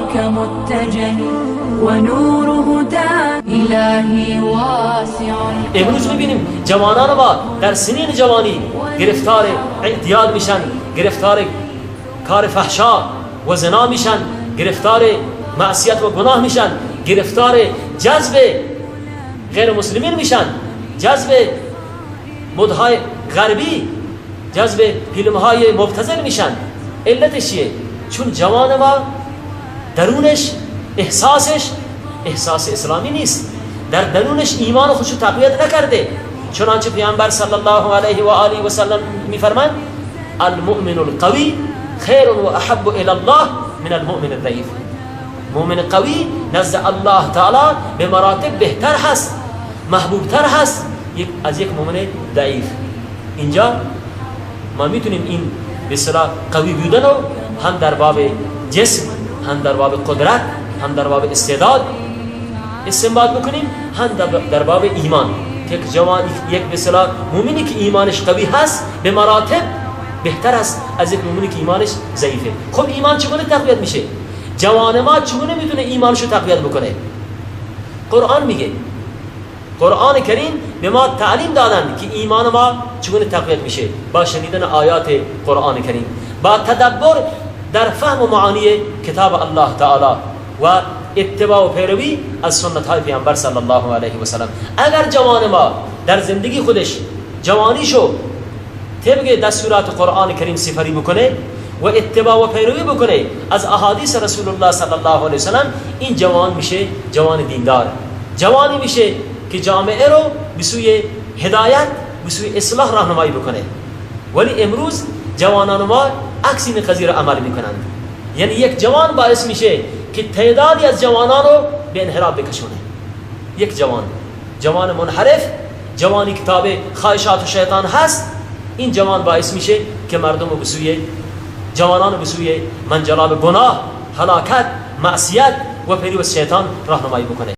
نراك متجه ونور هدى إلهی واسع. امروز میبینیم جوانان ما در سنین جوانی گرفتار اعتیاد میشن، گرفتار کار فحشا و زنا میشن، گرفتار معصیت و گناه میشن، گرفتار جذب غیر مسلمین میشن، جذب مدهای غربی، جذب فیلمهای مبتذل میشن. علتش چیه؟ چون جوان ما درونش احساس اسلامی نیست، در درونش ایمان خودشو تقویت نکرده. چنانچه پیامبر صلی الله علیه و آله و سلم میفرمایند المؤمن القوی خیر و احب الی الله من المؤمن الضعیف. مؤمن قوی نزد الله تعالی به مراتب بهتر هست، محبوبتر هست از یک مؤمن ضعیف. اینجا ما میتونیم این به اصطلاح قوی بودن رو هم در باب جسم، هم در باب قدرت، هم در باب استعداد استنباط بکنیم، هم در باب ایمان که جوان یک به اصطلاح مؤمنی که ایمانش قوی هست به مراتب بهتر است از یک مؤمنی که ایمانش ضعیفه. خب ایمان چگونه تقویت میشه؟ جوان ما چگونه میتونه ایمانشو تقویت بکنه؟ قرآن میگه، قرآن کریم به ما تعلیم دادن که ایمان ما چگونه تقویت میشه با شنیدن آیات قرآن کریم، با تدبر در فهم و معانی کتاب الله تعالی و اتباع و پیروی از سنت های پیامبر صلی الله علیه و سلم. اگر جوان ما در زندگی خودش جوانیشو طبق دستورات قرآن کریم سپری بکنه و اتباع و پیروی بکنه از احادیث رسول الله صلی الله علیه و سلم، این جوان میشه جوان دیندار، جوانی میشه که جامعه رو به سوی هدایت، به سوی اصلاح راهنمایی بکنه. ولی امروز جوانان ما عکس این قضیه رو عمل میکنند. یعنی یک جوان باعث میشه که تعدادی از جوانان رو به انحراف بکشونه. یک جوان منحرف، جوانی که تابع خواهشات و شیطان هست، این جوان باعث میشه که مردم رو به سوی جوانان رو به سوی منجلاب گناه، هلاکت، معصیت و پیروی از شیطان راهنمایی بکنه.